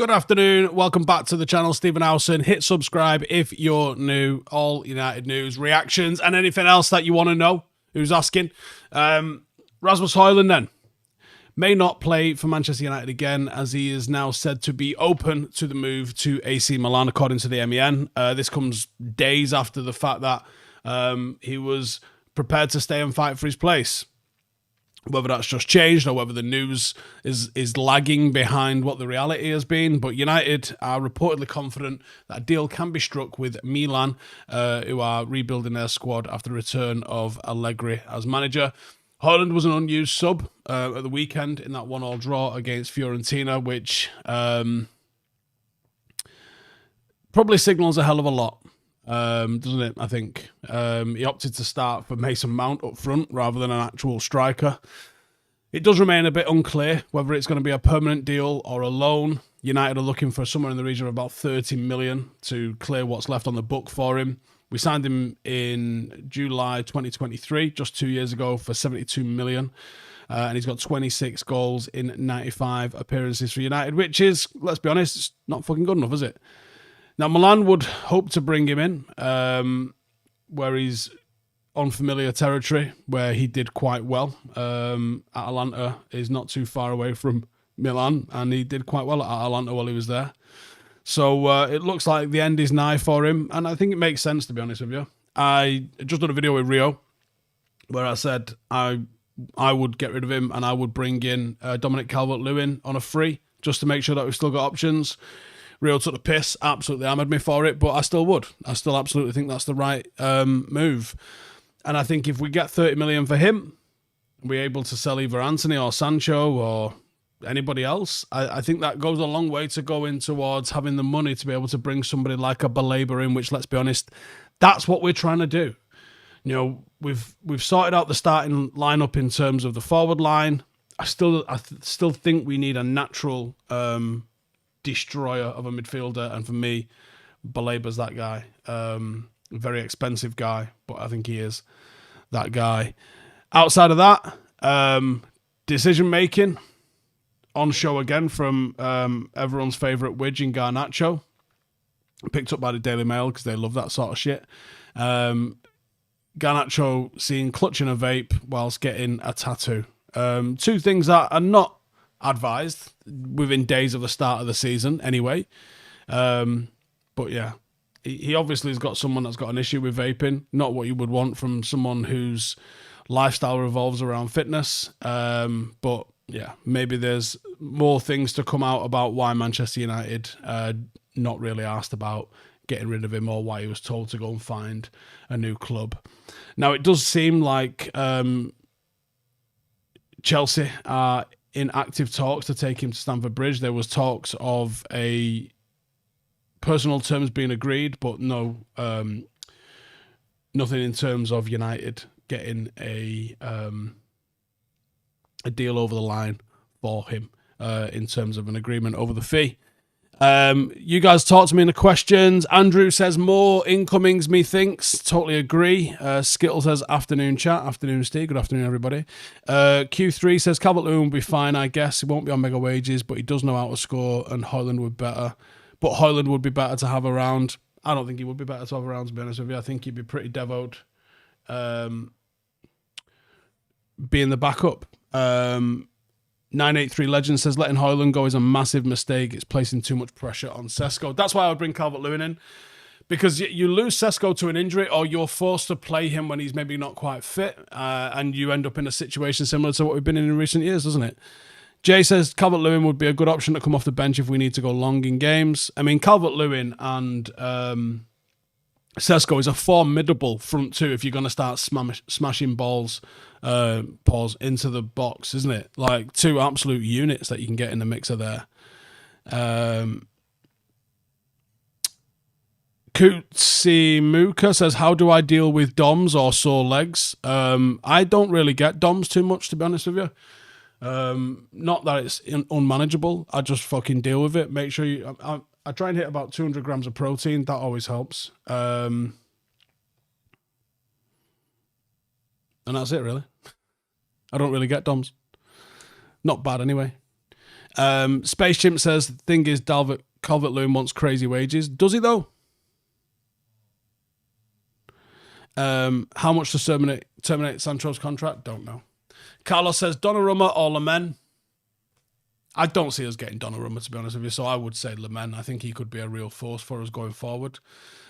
Good afternoon. Welcome back to the channel. Stephen Howson. Hit subscribe if you're new. All United news, reactions, and anything else that you want to know. Who's asking? Rasmus Hojlund then may not play for Manchester United again, as he is now said to be open to the move to AC Milan, according to the MEN. This comes days after the fact that he was prepared to stay and fight for his place. Whether that's just changed or whether the news is lagging behind what the reality has been. But United are reportedly confident that a deal can be struck with Milan, who are rebuilding their squad after the return of Allegri as manager. Højlund was an unused sub at the weekend in that 1-1 draw against Fiorentina, which probably signals a hell of a lot. Doesn't it? I think he opted to start for Mason Mount up front rather than an actual striker. It does remain a bit unclear whether it's going to be a permanent deal or a loan. United are looking for somewhere in the region of about 30 million to clear what's left on the book for him. We signed him in July 2023, just 2 years ago, for 72 million. And he's got 26 goals in 95 appearances for United, which is, let's be honest, it's not fucking good enough, is it? Now, Milan would hope to bring him in, where he's on familiar territory, where he did quite well. Atalanta is not too far away from Milan, and he did quite well at Atalanta while he was there. So it looks like the end is nigh for him, and I think it makes sense, to be honest with you. I just did a video with Rio, where I said I would get rid of him, and I would bring in Dominic Calvert-Lewin on a free, just to make sure that we've still got options. Rio took the piss, absolutely hammered me for it, but I still would. I still absolutely think that's the right move. And I think if we get 30 million for him, we're able to sell either Anthony or Sancho or anybody else. I think that goes a long way to going towards having the money to be able to bring somebody like a Baleba in, which, let's be honest, that's what we're trying to do. You know, we've sorted out the starting lineup in terms of the forward line. I still think we need a natural destroyer of a midfielder, and for me, Baleba's that guy. Very expensive guy, but I think he is that guy. Outside of that, decision making on show again from everyone's favourite widge in Garnacho, picked up by the Daily Mail because they love that sort of shit. Garnacho seen clutching a vape whilst getting a tattoo. Two things that are not advised within days of the start of the season anyway. But yeah, he obviously has got someone that's got an issue with vaping, not what you would want from someone whose lifestyle revolves around fitness. But yeah, maybe there's more things to come out about why Manchester United not really asked about getting rid of him, or why he was told to go and find a new club. Now, it does seem like Chelsea are in active talks to take him to Stamford Bridge. There was talks of a personal terms being agreed, but no, nothing in terms of United getting a deal over the line for him in terms of an agreement over the fee. You guys talk to me in the questions. Andrew says more incomings, methinks. Totally agree. Skittle says afternoon chat. Afternoon, Steve. Good afternoon, everybody. Q3 says Calvert-Lewin will be fine, I guess. He won't be on mega wages, but he does know how to score, and Højlund would better. But Højlund would be better to have around. I don't think he would be better to have around, to be honest with you. I think he'd be pretty devoted being the backup. 983 Legend says letting Højlund go is a massive mistake. It's placing too much pressure on Sesko. That's why I would bring Calvert-Lewin in, because you lose Sesko to an injury, or you're forced to play him when he's maybe not quite fit, and you end up in a situation similar to what we've been in recent years, doesn't it? Jay says Calvert-Lewin would be a good option to come off the bench if we need to go long in games. I mean, Calvert-Lewin and Sesko is a formidable front two if you're going to start smashing balls into the box, isn't it? Like two absolute units that you can get in the mixer there. Kutsimuka says, how do I deal with DOMs or sore legs? I don't really get DOMs too much, to be honest with you. Not that it's unmanageable. I just fucking deal with it. Make sure you... I try and hit about 200 grams of protein. That always helps. And that's it, really. I don't really get DOMs. Not bad, anyway. Space Chimp says, the thing is, Calvert-Lewin wants crazy wages. Does he, though? How much to terminate Sancho's contract? Don't know. Carlos says, Donnarumma or Lemon? I don't see us getting Donnarumma, to be honest with you, so I would say Lemon. I think he could be a real force for us going forward.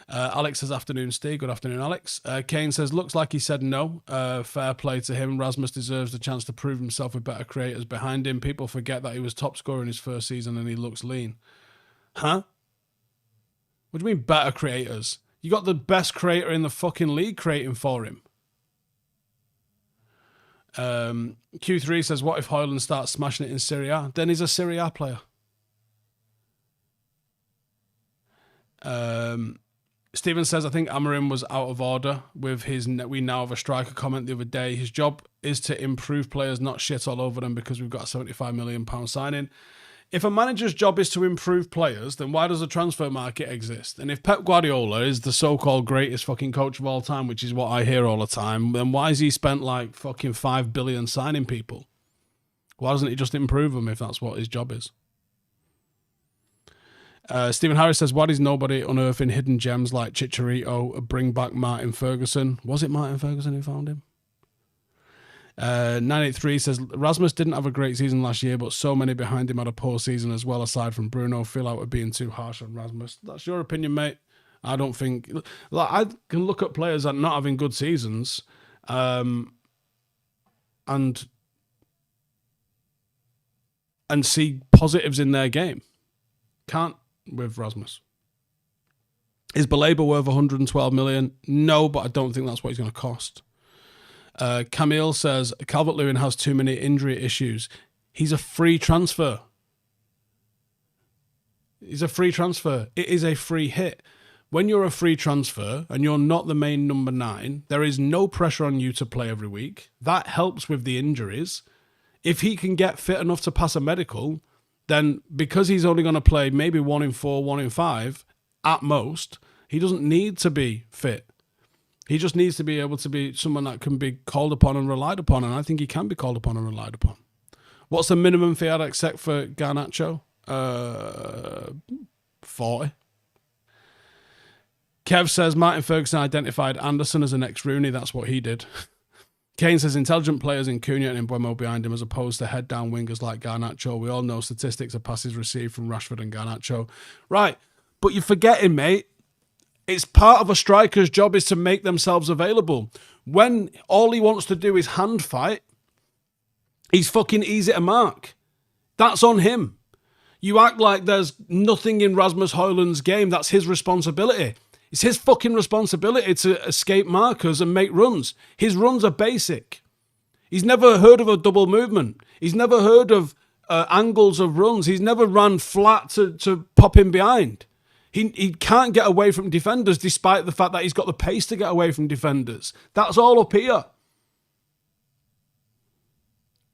Alex says, afternoon, Steve. Good afternoon, Alex. Kane says, looks like he said no. Fair play to him. Rasmus deserves the chance to prove himself with better creators behind him. People forget that he was top scorer in his first season and he looks lean. Huh? What do you mean better creators? You got the best creator in the fucking league creating for him. Q3 says, what if Højlund starts smashing it in Serie A? Then he's a Serie A player. Steven says, I think Amorim was out of order with his we now have a striker comment the other day. His job is to improve players, not shit all over them because we've got a £75 million signing. If a manager's job is to improve players, then why does the transfer market exist? And if Pep Guardiola is the so-called greatest fucking coach of all time, which is what I hear all the time, then why has he spent like fucking $5 billion signing people? Why doesn't he just improve them if that's what his job is? Stephen Harris says, why does nobody unearthing hidden gems like Chicharito bring back Martin Ferguson? Was it Martin Ferguson who found him? 983 says, Rasmus didn't have a great season last year, but so many behind him had a poor season as well, aside from Bruno. Feel like we're being too harsh on Rasmus. That's your opinion, mate. I don't think... Like, I can look at players that are not having good seasons and see positives in their game. Can't with Rasmus. Is Baleba worth 112 million? No, but I don't think that's what he's going to cost. Camille says, Calvert-Lewin has too many injury issues. He's a free transfer. He's a free transfer. It is a free hit. When you're a free transfer and you're not the main number 9, there is no pressure on you to play every week. That helps with the injuries. If he can get fit enough to pass a medical, then because he's only going to play maybe 1 in 4, 1 in 5 at most, he doesn't need to be fit. He just needs to be able to be someone that can be called upon and relied upon, and I think he can be called upon and relied upon. What's the minimum fee I'd accept for Garnacho? 40. Kev says, Martin Ferguson identified Anderson as the next Rooney. That's what he did. Kane says, intelligent players in Cunha and Mbeumo behind him as opposed to head-down wingers like Garnacho. We all know statistics of passes received from Rashford and Garnacho. Right, but you're forgetting, mate. It's part of a striker's job is to make themselves available. When all he wants to do is hand fight, he's fucking easy to mark. That's on him. You act like there's nothing in Rasmus Hojlund's game. That's his responsibility. It's his fucking responsibility to escape markers and make runs. His runs are basic. He's never heard of a double movement. He's never heard of angles of runs. He's never run flat to pop in behind. He can't get away from defenders despite the fact that he's got the pace to get away from defenders. That's all up here.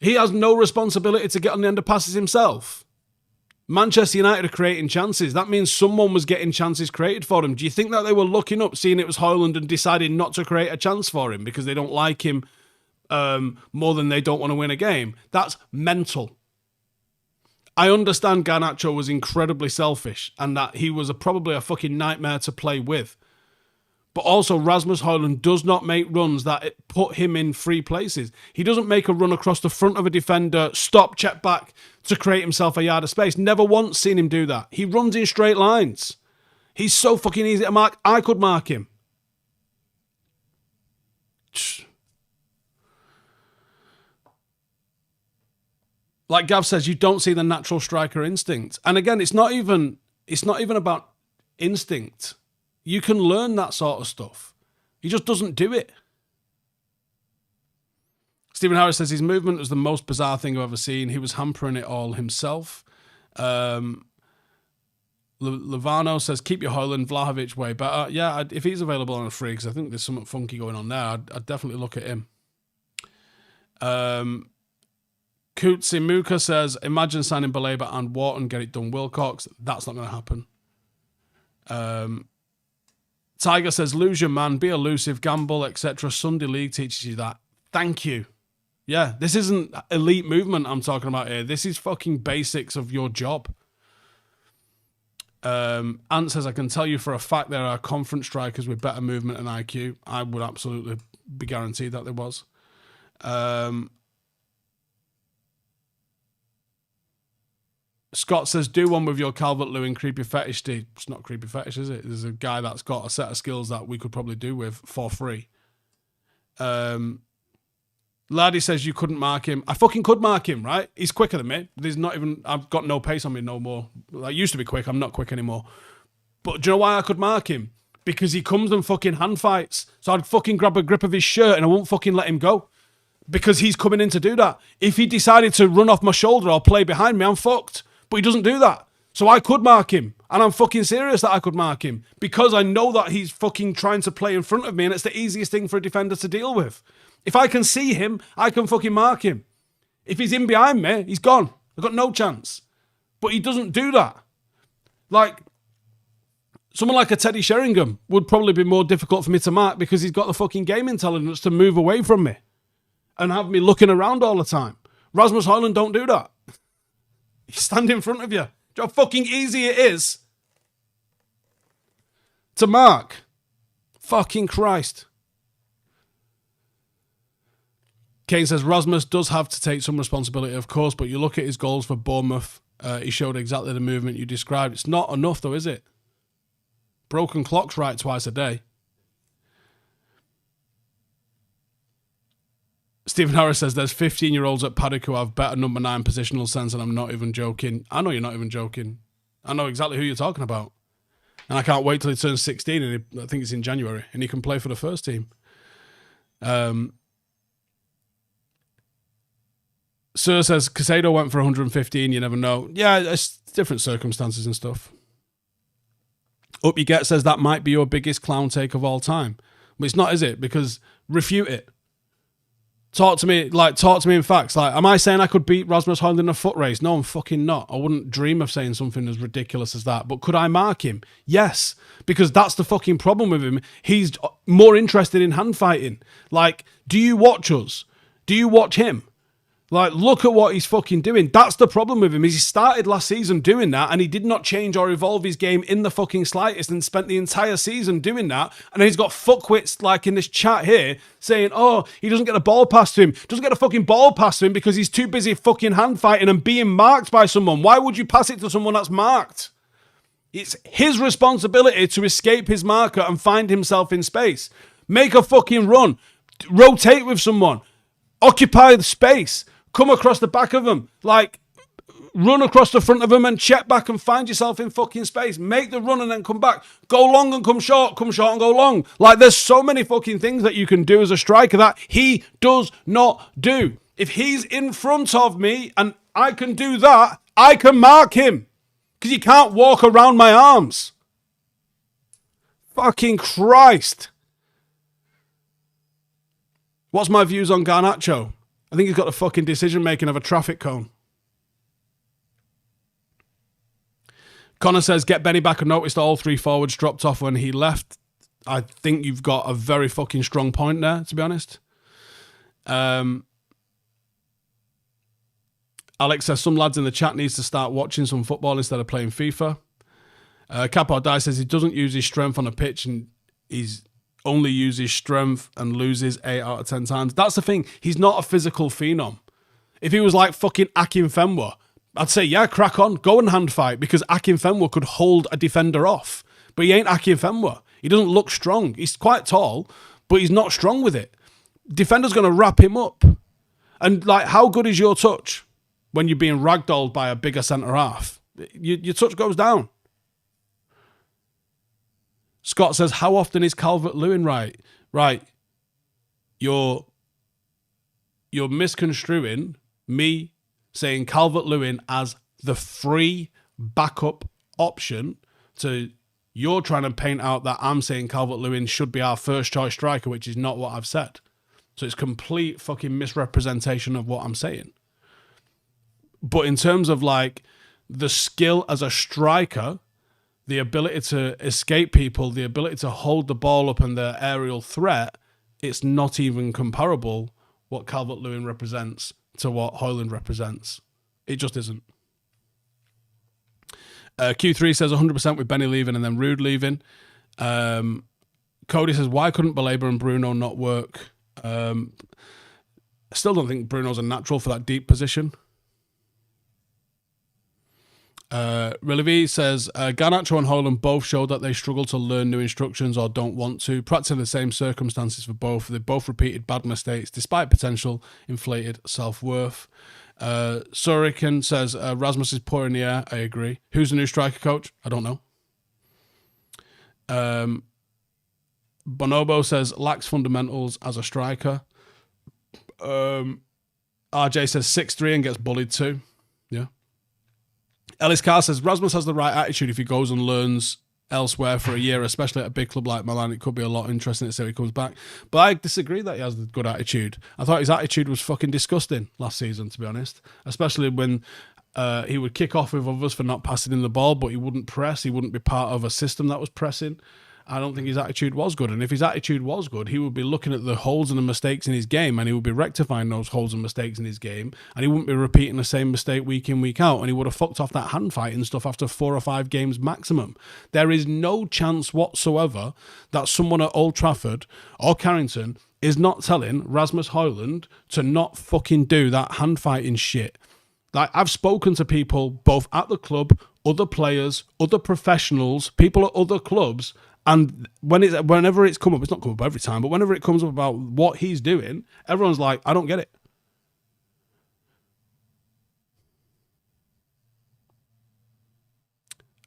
He has no responsibility to get on the underpasses himself. Manchester United are creating chances. That means someone was getting chances created for him. Do you think that they were looking up, seeing it was Højlund and deciding not to create a chance for him because they don't like him more than they don't want to win a game? That's mental. I understand Garnacho was incredibly selfish and that he was probably a fucking nightmare to play with. But also Rasmus Hojlund does not make runs that put him in free places. He doesn't make a run across the front of a defender, stop, check back to create himself a yard of space. Never once seen him do that. He runs in straight lines. He's so fucking easy to mark. I could mark him. Like Gav says, you don't see the natural striker instinct. And again, it's not even about instinct. You can learn that sort of stuff. He just doesn't do it. Stephen Harris says his movement was the most bizarre thing I've ever seen. He was hampering it all himself. Levano says, keep your Højlund, Vlahovic way better. Yeah, if he's available on a free, because I think there's something funky going on there, I'd definitely look at him. Kutsimuka says, imagine signing Baleba and Wharton, get it done Wilcox. That's not going to happen. Tiger says, lose your man, be elusive, gamble, etc. Sunday League teaches you that. Thank you. Yeah, this isn't elite movement I'm talking about here. This is fucking basics of your job. Ant says, I can tell you for a fact there are conference strikers with better movement and IQ. I would absolutely be guaranteed that there was. Scott says, do one with your Calvert-Lewin creepy fetish, Steve. It's not creepy fetish, is it? There's a guy that's got a set of skills that we could probably do with for free. Laddie says you couldn't mark him. I fucking could mark him, right? He's quicker than me. There's not even, I've got no pace on me no more. I used to be quick. I'm not quick anymore. But do you know why I could mark him? Because he comes and fucking hand fights. So I'd fucking grab a grip of his shirt and I won't fucking let him go. Because he's coming in to do that. If he decided to run off my shoulder or play behind me, I'm fucked. But he doesn't do that. So I could mark him. And I'm fucking serious that I could mark him. Because I know that he's fucking trying to play in front of me and it's the easiest thing for a defender to deal with. If I can see him, I can fucking mark him. If he's in behind me, he's gone. I've got no chance. But he doesn't do that. Like, someone like a Teddy Sheringham would probably be more difficult for me to mark because he's got the fucking game intelligence to move away from me and have me looking around all the time. Rasmus Hojlund don't do that. He stand in front of you. Do you know how fucking easy it is to mark? Fucking Christ. Kane says, Rasmus does have to take some responsibility, of course, but you look at his goals for Bournemouth, he showed exactly the movement you described. It's not enough, though, is it? Broken clock's right twice a day. Stephen Harris says, there's 15-year-olds at Paddock who have better number 9 positional sense, and I'm not even joking. I know you're not even joking. I know exactly who you're talking about. And I can't wait till he turns 16, and I think it's in January, and he can play for the first team. Sir says, Casado went for 115, you never know. Yeah, it's different circumstances and stuff. Up You Get says, that might be your biggest clown take of all time. But it's not, is it? Because refute it. Talk to me in facts. Like, am I saying I could beat Rasmus Hojlund in a foot race? No, I'm fucking not. I wouldn't dream of saying something as ridiculous as that. But could I mark him? Yes. Because that's the fucking problem with him. He's more interested in hand fighting. Like, do you watch us? Do you watch him? Like, look at what he's fucking doing. That's the problem with him, is he started last season doing that and he did not change or evolve his game in the fucking slightest and spent the entire season doing that. And then he's got fuckwits like in this chat here saying, oh, he doesn't get a ball passed to him. Doesn't get a fucking ball passed to him because he's too busy fucking hand fighting and being marked by someone. Why would you pass it to someone that's marked? It's his responsibility to escape his marker and find himself in space. Make a fucking run. Rotate with someone. Occupy the space. Come across the back of them. Like, run across the front of them and check back and find yourself in fucking space. Make the run and then come back. Go long and come short and go long. Like, there's so many fucking things that you can do as a striker that he does not do. If he's in front of me and I can do that, I can mark him. Because he can't walk around my arms. Fucking Christ. What's my views on Garnacho? I think he's got the fucking decision-making of a traffic cone. Connor says, get Benny back. I noticed all 3 forwards dropped off when he left. I think you've got a very fucking strong point there, to be honest. Alex says, some lads in the chat needs to start watching some football instead of playing FIFA. Capo Die says he doesn't use his strength on a pitch and he's only uses strength and loses 8 out of 10 times. That's the thing. He's not a physical phenom. If he was like fucking Akinfenwa, I'd say, yeah, crack on. Go and hand fight because Akinfenwa could hold a defender off. But he ain't Akinfenwa. He doesn't look strong. He's quite tall, but he's not strong with it. Defender's going to wrap him up. And like, how good is your touch when you're being ragdolled by a bigger centre-half? Your touch goes down. Scott says, how often is Calvert-Lewin right? Right. You're misconstruing me saying Calvert-Lewin as the free backup option to you're trying to paint out that I'm saying Calvert-Lewin should be our first choice striker, which is not what I've said. So it's complete fucking misrepresentation of what I'm saying. But in terms of like the skill as a striker, the ability to escape people, the ability to hold the ball up and the aerial threat, it's not even comparable what Calvert-Lewin represents to what Højlund represents. It just isn't. Q3 says 100% with Benny leaving and then Rude leaving. Cody says, why couldn't Baleba and Bruno not work? I still don't think Bruno's a natural for that deep position. Relevi says, Garnacho and Højlund both showed that they struggle to learn new instructions or don't want to. Practically the same circumstances for both. They both repeated bad mistakes despite potential inflated self-worth. Surican says, Rasmus is poor in the air. I agree. Who's the new striker coach? I don't know. Bonobo says, lacks fundamentals as a striker. RJ says 6'3" and gets bullied too. Yeah. Ellis Carr says, Rasmus has the right attitude if he goes and learns elsewhere for a year, especially at a big club like Milan. It could be a lot interesting to see if he comes back. But I disagree that he has a good attitude. I thought his attitude was fucking disgusting last season, to be honest. Especially when he would kick off with others for not passing in the ball, but he wouldn't press. He wouldn't be part of a system that was pressing. I don't think his attitude was good. And if his attitude was good, he would be looking at the holes and the mistakes in his game, and he would be rectifying those holes and mistakes in his game, and he wouldn't be repeating the same mistake week in, week out, and he would have fucked off that hand fight and stuff after 4 or 5 games maximum. There is no chance whatsoever that someone at Old Trafford or Carrington is not telling Rasmus Hojlund to not fucking do that hand fighting shit. Like, I've spoken to people both at the club, other players, other professionals, people at other clubs, and whenever it's come up, it's not come up every time, but whenever it comes up about what he's doing, everyone's like, I don't get it.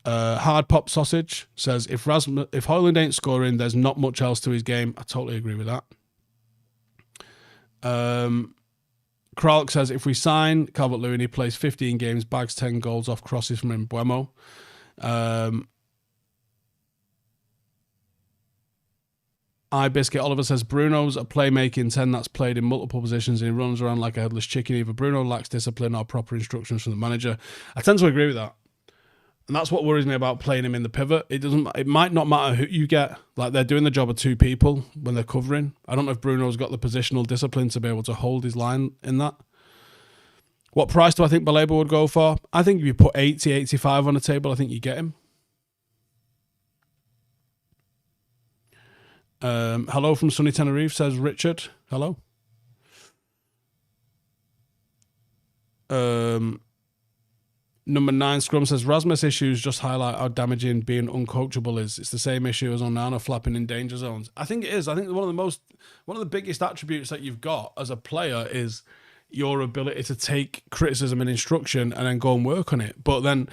Hard Pop Sausage says, if Højlund ain't scoring, there's not much else to his game. I totally agree with that. Kralk says, if we sign Calvert-Lewin, he plays 15 games, bags 10 goals off crosses from Bergamo. Biscuit Oliver says, Bruno's a playmaking 10 that's played in multiple positions and he runs around like a headless chicken. Either Bruno lacks discipline or proper instructions from the manager. I tend to agree with that. And that's what worries me about playing him in the pivot. It might not matter who you get. Like, they're doing the job of 2 people when they're covering. I don't know if Bruno's got the positional discipline to be able to hold his line in that. What price do I think Baleba would go for? I think if you put 80, 85 on the table, I think you get him. Hello from sunny Tenerife, says Richard. Hello. Number 9 Scrum says, Rasmus issues just highlight how damaging being uncoachable is. It's the same issue as Onana flapping in danger zones. I think it is. I think one of the biggest attributes that you've got as a player is your ability to take criticism and instruction and then go and work on it. But then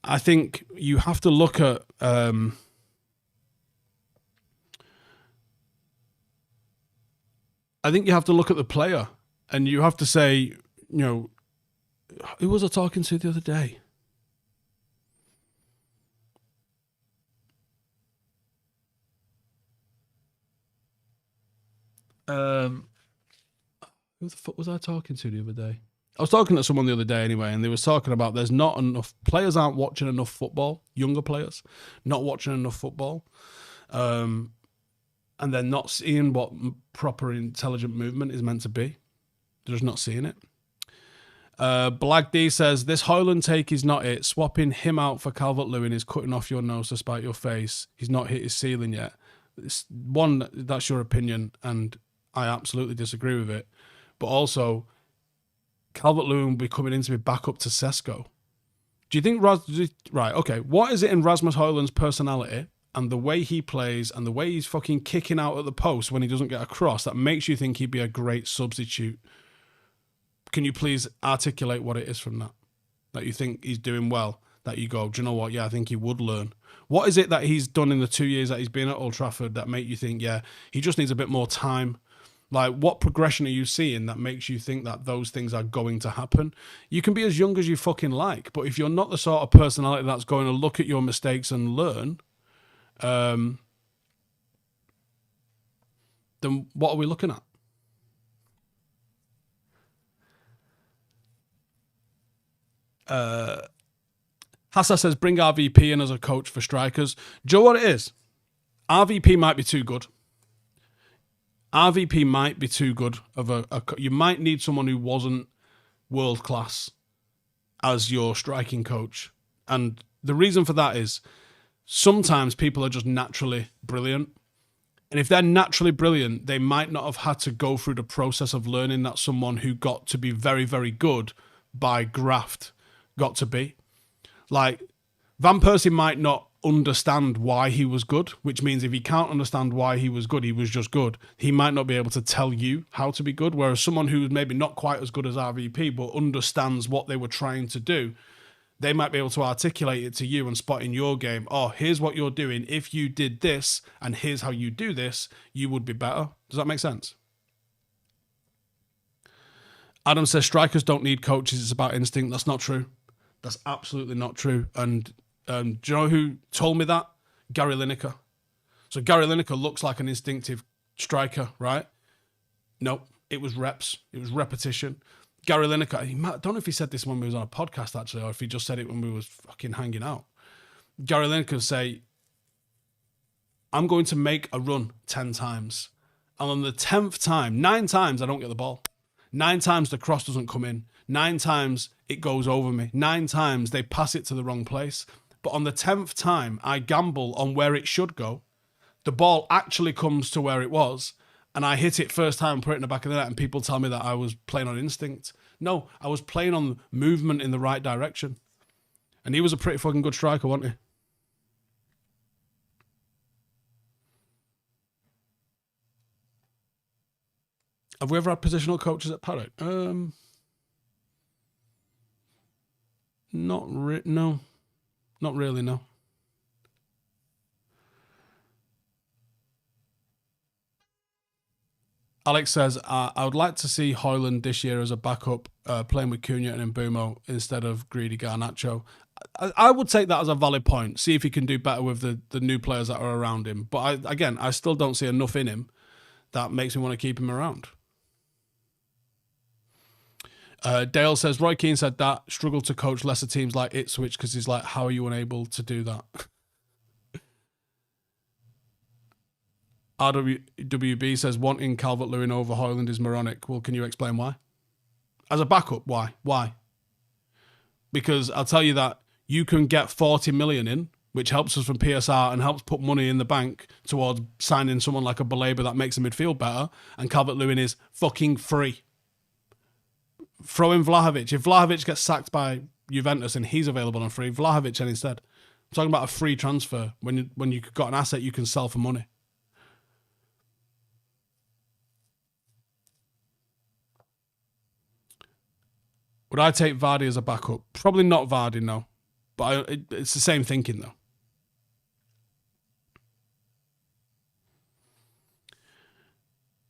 I think you have to look at the player, and you have to say, you know, who was I talking to the other day? Who the fuck was I talking to the other day? I was talking to someone the other day anyway, and they were talking about there's not enough players aren't watching enough football. Younger players not watching enough football. And they're not seeing what proper intelligent movement is meant to be. They're just not seeing it. Black D says, this Højlund take is not it. Swapping him out for Calvert-Lewin is cutting off your nose to spite your face. He's not hit his ceiling yet. That's your opinion, and I absolutely disagree with it. But also, Calvert-Lewin will be coming in to be back up to Sesko. Do you think... Right, okay. What is it in Rasmus Højlund's personality and the way he plays and the way he's fucking kicking out at the post when he doesn't get across that makes you think he'd be a great substitute? Can you please articulate what it is from that you think he's doing well, that you go, do you know what? Yeah, I think he would learn. What is it that he's done in the 2 years that he's been at Old Trafford that make you think, yeah, he just needs a bit more time? Like, what progression are you seeing that makes you think that those things are going to happen? You can be as young as you fucking like, but if you're not the sort of personality that's going to look at your mistakes and learn, then what are we looking at? Hassa says, bring RVP in as a coach for strikers. Do you know what it is? RVP might be too good. RVP might be too good of you might need someone who wasn't world class as your striking coach. And the reason for that is sometimes people are just naturally brilliant. And if they're naturally brilliant, they might not have had to go through the process of learning that someone who got to be very, very good by graft got to be. Like, Van Persie might not understand why he was good, which means if he can't understand why he was good, he was just good. He might not be able to tell you how to be good, whereas someone who's maybe not quite as good as RVP but understands what they were trying to do, they might be able to articulate it to you and spot in your game, oh, here's what you're doing. If you did this and here's how you do this, you would be better. Does that make sense? Adam says strikers don't need coaches, it's about instinct. That's not true. That's absolutely not true. And do you know who told me that? Gary Lineker. So Gary Lineker looks like an instinctive striker, right? No, it was reps. It was repetition. Gary Lineker, I don't know if he said this when we was on a podcast, actually, or if he just said it when we was fucking hanging out. Gary Lineker say, I'm going to make a run 10 times. And on the 10th time, 9 times I don't get the ball. 9 times the cross doesn't come in. 9 times it goes over me. 9 times they pass it to the wrong place. But on the 10th time, I gamble on where it should go. The ball actually comes to where it was, and I hit it first time and put it in the back of the net, and people tell me that I was playing on instinct. No, I was playing on movement in the right direction. And he was a pretty fucking good striker, wasn't he? Have we ever had positional coaches at Parrot? No. Not really, no. Alex says, I would like to see Højlund this year as a backup, playing with Cunha and Mbumo instead of greedy Garnacho. I would take that as a valid point. See if he can do better with the new players that are around him. But I still don't see enough in him that makes me want to keep him around. Dale says, Roy Keane said that, struggled to coach lesser teams like Ipswich because he's like, how are you unable to do that? RWB says, wanting Calvert-Lewin over Højlund is moronic. Well, can you explain why? As a backup, why? Why? Because I'll tell you that you can get 40 million in, which helps us from PSR and helps put money in the bank towards signing someone like a Baleba that makes the midfield better, and Calvert-Lewin is fucking free. Throw in Vlahovic. If Vlahovic gets sacked by Juventus and he's available on free, Vlahovic in instead. I'm talking about a free transfer when you've got an asset you can sell for money. Would I take Vardy as a backup? Probably not Vardy, no. But it's the same thinking,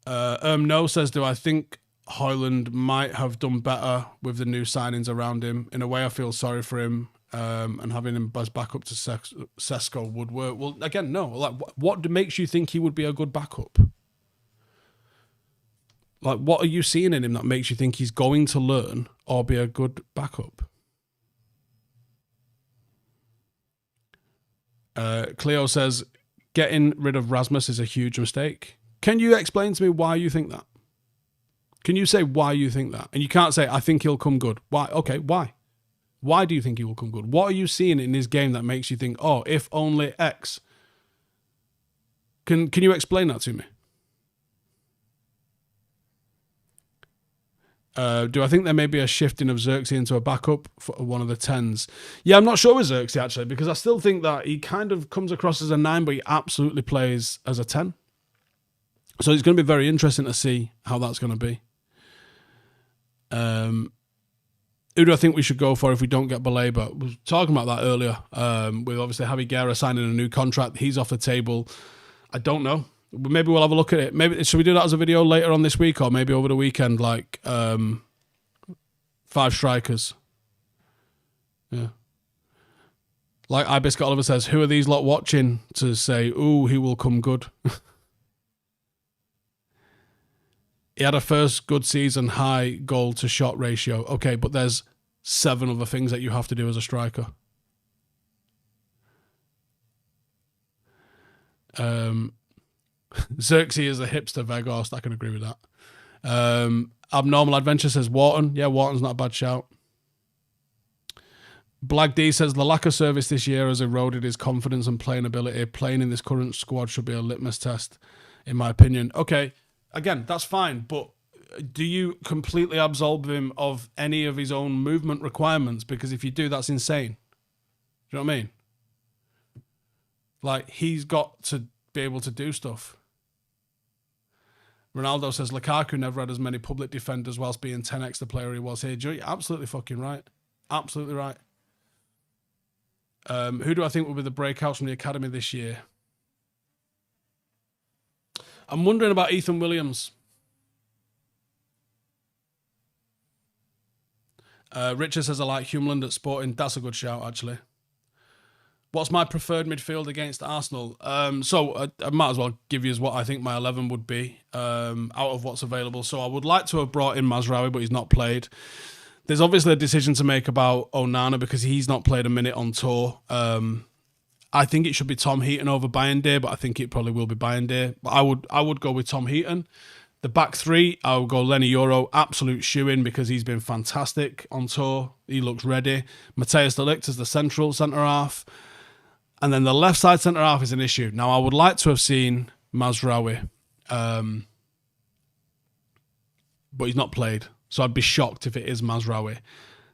though. No says, do I think Højlund might have done better with the new signings around him? In a way, I feel sorry for him, and having him as backup to Sesko would work. Well, again, no. Like, what makes you think he would be a good backup? Like, what are you seeing in him that makes you think he's going to learn or be a good backup? Cleo says, getting rid of Rasmus is a huge mistake. Can you explain to me why you think that? Can you say why you think that? And you can't say, I think he'll come good. Why? Okay, why? Why do you think he will come good? What are you seeing in his game that makes you think, oh, if only X? Can you explain that to me? Do I think there may be a shifting of Xerxes into a backup for one of the 10s? Yeah, I'm not sure with Xerxes, actually, because I still think that he kind of comes across as a 9, but he absolutely plays as a 10. So it's going to be very interesting to see how that's going to be. Who do I think we should go for if we don't get Baleba? We were talking about that earlier. With obviously Javi Guerra signing a new contract. He's off the table. I don't know. Maybe we'll have a look at it. Maybe should we do that as a video later on this week, or maybe over the weekend, like 5 strikers. Yeah. Like Ibiscuit Oliver says, who are these lot watching to say, ooh, he will come good? He had a first good season, high goal to shot ratio. Okay, but there's 7 other things that you have to do as a striker. Xerxes is a hipster Veghorst. I can agree with that. Abnormal Adventure says Wharton. Yeah, Wharton's not a bad shout. Black D says the lack of service this year has eroded his confidence and playing ability. Playing in this current squad should be a litmus test, in my opinion. Okay, again, that's fine, but do you completely absolve him of any of his own movement requirements? Because if you do, that's insane. Do you know what I mean? Like, he's got to be able to do stuff. Ronaldo says Lukaku never had as many public defenders whilst being 10x the player he was here. You're absolutely fucking right. Absolutely right. Who do I think will be the breakouts from the academy this year? I'm wondering about Ethan Williams. Richard says I like Højlund at Sporting. That's a good shout, actually. What's my preferred midfield against Arsenal? So I might as well give you what I think my 11 would be out of what's available. So I would like to have brought in Mazraoui, but he's not played. There's obviously a decision to make about Onana because he's not played a minute on tour. I think it should be Tom Heaton over Bayern, but I think it probably will be Bayern. But I would go with Tom Heaton. The back three, I would go Lenny Euro, absolute shoe-in because he's been fantastic on tour. He looks ready. Matthias de Ligt as the central centre-half. And then the left side centre-half is an issue. Now, I would like to have seen Mazraoui, but he's not played. So I'd be shocked if it is Mazraoui.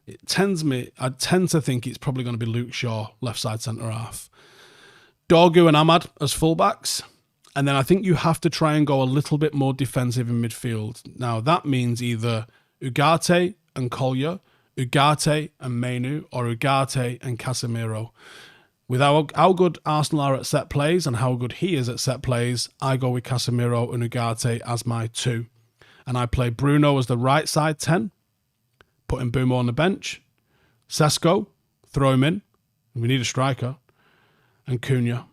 I tend to think it's probably going to be Luke Shaw, left side centre-half. Dorgu and Ahmad as fullbacks. And then I think you have to try and go a little bit more defensive in midfield. Now, that means either Ugarte and Collier, Ugarte and Menu, or Ugarte and Casemiro. With how good Arsenal are at set plays and how good he is at set plays, I go with Casemiro and Ugarte as my two. And I play Bruno as the right side 10, putting Bumo on the bench, Sesko, throw him in, we need a striker, and Cunha.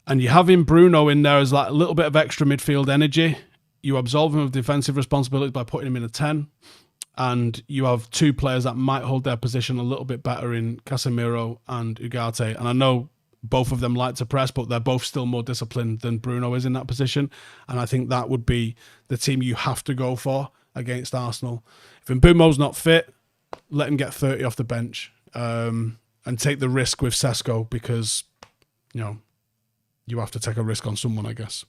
And you have him Bruno in there as like a little bit of extra midfield energy. You absolve him of defensive responsibilities by putting him in a 10. And you have two players that might hold their position a little bit better in Casemiro and Ugarte. And I know both of them like to press, but they're both still more disciplined than Bruno is in that position. And I think that would be the team you have to go for against Arsenal. If Mbumo's not fit, let him get 30 off the bench and take the risk with Sesko because, you have to take a risk on someone, I guess.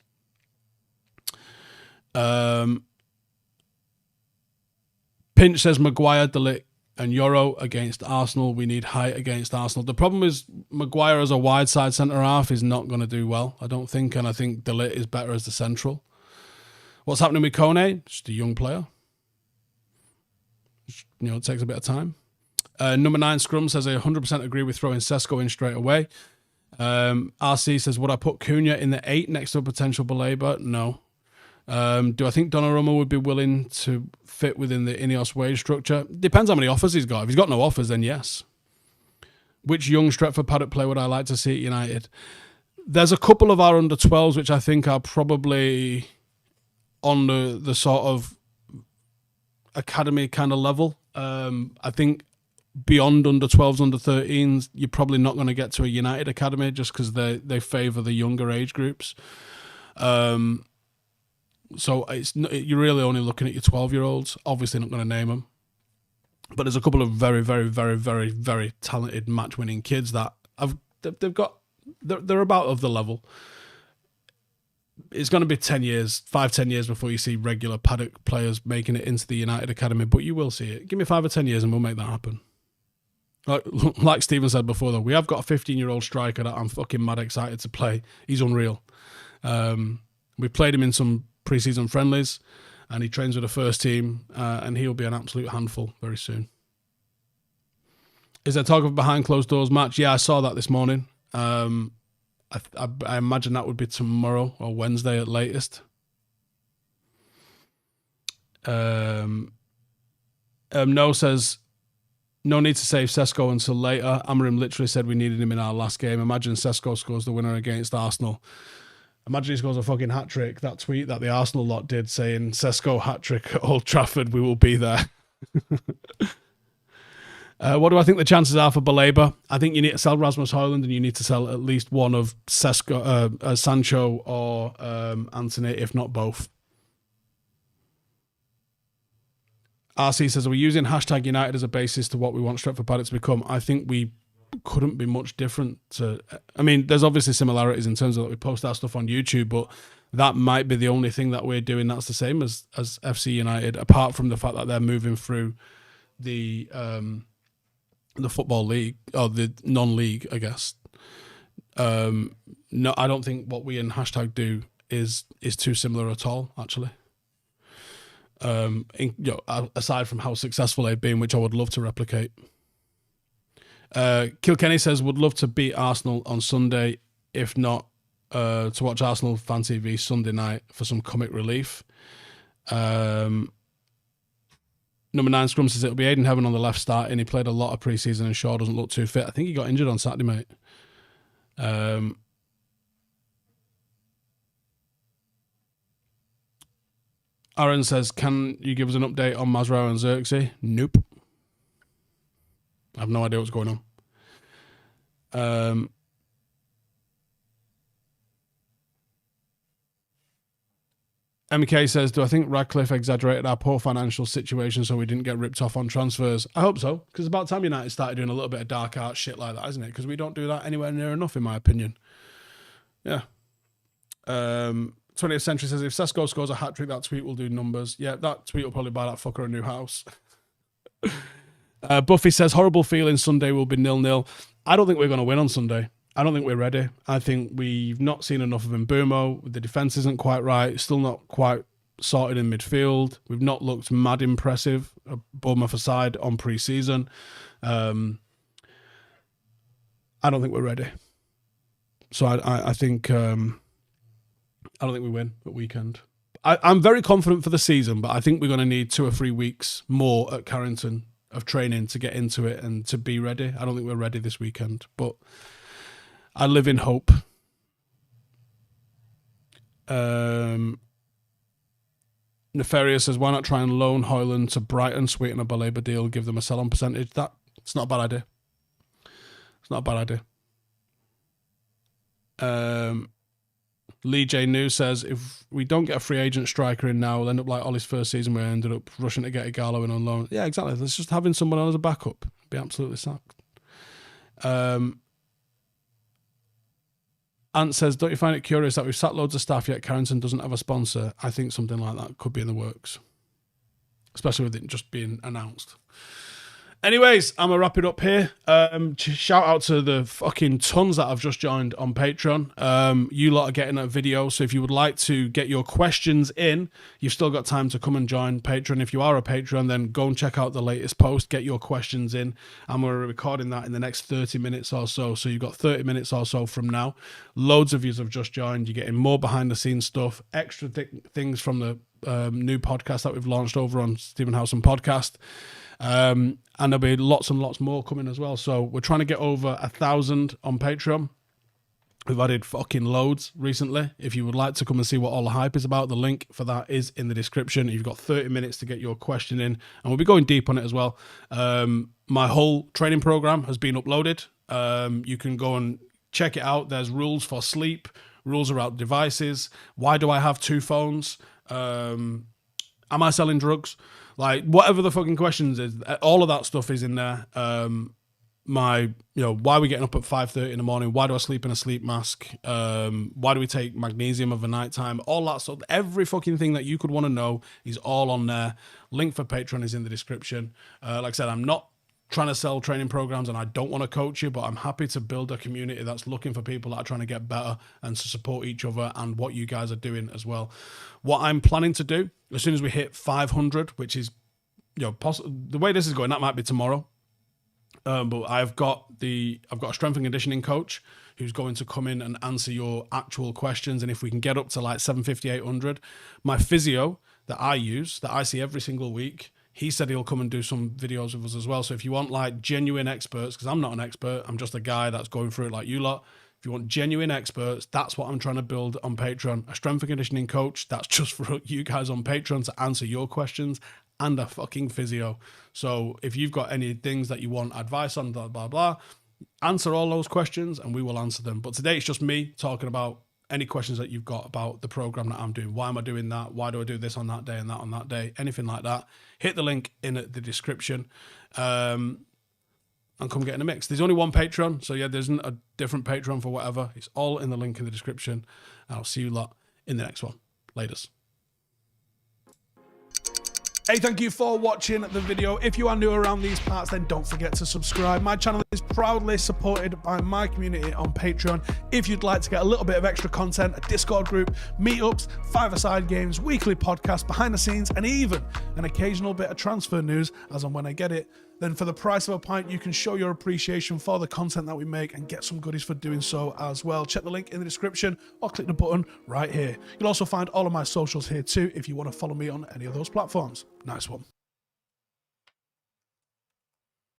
Pinch says Maguire, De Ligt and Euro against Arsenal. We need height against Arsenal. The problem is Maguire as a wide side centre-half is not going to do well, I don't think, and I think De Ligt is better as the central. What's happening with Kone? Just a young player. It takes a bit of time. Number 9 Scrum says I 100% agree with throwing Sesko in straight away. RC says, would I put Cunha in the 8 next to a potential Baleba? No. Do I think Donnarumma would be willing to fit within the Ineos wage structure? Depends how many offers he's got. If he's got no offers, then yes. Which young Stretford Paddock player would I like to see at United? There's a couple of our under-12s which I think are probably on the sort of academy kind of level. I think beyond under-12s, under-13s, you're probably not going to get to a United academy just because they favour the younger age groups. So you're really only looking at your 12-year-olds. Obviously not going to name them. But there's a couple of very, very, very, very, very talented match-winning kids that they're about of the level. It's going to be 10 years before you see regular Paddock players making it into the United Academy, but you will see it. Give me 5 or 10 years and we'll make that happen. Like Stephen said before, though, we have got a 15-year-old striker that I'm fucking mad excited to play. He's unreal. We played him in some pre-season friendlies, and he trains with the first team, and he'll be an absolute handful very soon. Is there talk of a behind closed doors match? Yeah, I saw that this morning. I imagine that would be tomorrow or Wednesday at latest. No says, no need to save Sesko until later. Amorim literally said we needed him in our last game. Imagine Sesko scores the winner against Arsenal. Imagine he scores a fucking hat-trick. That tweet that the Arsenal lot did saying, Sesko hat-trick at Old Trafford, we will be there. What do I think the chances are for Baleba? I think you need to sell Rasmus Hojlund and you need to sell at least one of Sancho or Anthony, if not both. RC says, are we using hashtag United as a basis to what we want Stretford Paddock to become? I think we couldn't be much different to... I mean, there's obviously similarities in terms of that we post our stuff on YouTube, but that might be the only thing that we're doing that's the same as FC United, apart from the fact that they're moving through the football league, or the non-league, I guess. No, I don't think what we in hashtag do is too similar at all, actually. Aside from how successful they've been, which I would love to replicate. Kilkenny says, would love to beat Arsenal on Sunday, if not to watch Arsenal Fan TV Sunday night for some comic relief. Number 9 Scrum says, it'll be Aiden Heaven on the left starting. He played a lot of pre-season and Shaw doesn't look too fit. I think he got injured on Saturday, mate. Aaron says, can you give us an update on Mazraoui and Xerxes? Nope. I have no idea what's going on. MK says, do I think Radcliffe exaggerated our poor financial situation so we didn't get ripped off on transfers? I hope so, because it's about time United started doing a little bit of dark art shit like that, isn't it? Because we don't do that anywhere near enough, in my opinion. Yeah. 20th Century says, if Sesko scores a hat-trick, that tweet will do numbers. Yeah, that tweet will probably buy that fucker a new house. Buffy says, horrible feeling Sunday will be 0-0. I don't think we're going to win on Sunday. I don't think we're ready. I think we've not seen enough of Mbeumo. The defence isn't quite right. Still not quite sorted in midfield. We've not looked mad impressive, Bournemouth aside, on pre-season. I don't think we're ready. So I think... I don't think we win at weekend. I'm very confident for the season, but I think we're going to need 2 or 3 weeks more at Carrington of training to get into it and to be ready. I don't think we're ready this weekend, but I live in hope. Nefarious says, why not try and loan Højlund to Brighton, sweeten a Baleba deal, give them a sell-on percentage? It's not a bad idea. It's not a bad idea. Lee J. New says, if we don't get a free agent striker in now, we'll end up like Ollie's first season where we ended up rushing to get Igalo in on loan. Yeah, exactly. Let's just having someone on as a backup. Be absolutely sacked. Ant says, don't you find it curious that we've sat loads of staff yet Carrington doesn't have a sponsor? I think something like that could be in the works. Especially with it just being announced. Anyways, I'm going to wrap it up here. Shout out to the fucking tons that have just joined on Patreon. You lot are getting a video, so if you would like to get your questions in, you've still got time to come and join Patreon. If you are a Patreon, then go and check out the latest post, get your questions in, and we're recording that in the next 30 minutes or so. So you've got 30 minutes or so from now. Loads of you have just joined. You're getting more behind-the-scenes stuff, extra things from the new podcast that we've launched over on Stephen Howson Podcast. And there'll be lots and lots more coming as well. So we're trying to get over 1,000 on Patreon. We've added fucking loads recently. If you would like to come and see what all the hype is about, the link for that is in the description. You've got 30 minutes to get your question in, and we'll be going deep on it as well. My whole training program has been uploaded. You can go and check it out. There's rules for sleep, rules around devices. Why do I have 2 phones? Am I selling drugs? Like, whatever the fucking questions is, all of that stuff is in there. Why are we getting up at 5:30 in the morning? Why do I sleep in a sleep mask? Why do we take magnesium over night time? All that stuff. Every fucking thing that you could want to know is all on there. Link for Patreon is in the description. Like I said, I'm not trying to sell training programs and I don't want to coach you, but I'm happy to build a community that's looking for people that are trying to get better and to support each other and what you guys are doing as well. What I'm planning to do as soon as we hit 500, which is, the way this is going, that might be tomorrow. But I've got a strength and conditioning coach who's going to come in and answer your actual questions. And if we can get up to like 750, 800, my physio that I use, that I see every single week, he said he'll come and do some videos with us as well. So if you want like genuine experts, because I'm not an expert, I'm just a guy that's going through it like you lot. If you want genuine experts, that's what I'm trying to build on Patreon. A strength and conditioning coach that's just for you guys on Patreon to answer your questions and a fucking physio. So if you've got any things that you want advice on, blah, blah, blah, answer all those questions and we will answer them. But today it's just me talking about any questions that you've got about the program that I'm doing. Why am I doing that? Why do I do this on that day and that on that day? Anything like that. Hit the link in the description and come get in the mix. There's only one Patreon, so yeah, there isn't a different Patreon for whatever. It's all in the link in the description. And I'll see you lot in the next one. Laters. Hey, thank you for watching the video. If you are new around these parts, then don't forget to subscribe. My channel is proudly supported by my community on Patreon. If you'd like to get a little bit of extra content, a Discord group, meetups, five-a-side games, weekly podcasts, behind the scenes, and even an occasional bit of transfer news as and when I get it, then for the price of a pint, you can show your appreciation for the content that we make and get some goodies for doing so as well. Check the link in the description or click the button right here. You'll also find all of my socials here too if you want to follow me on any of those platforms. Nice one.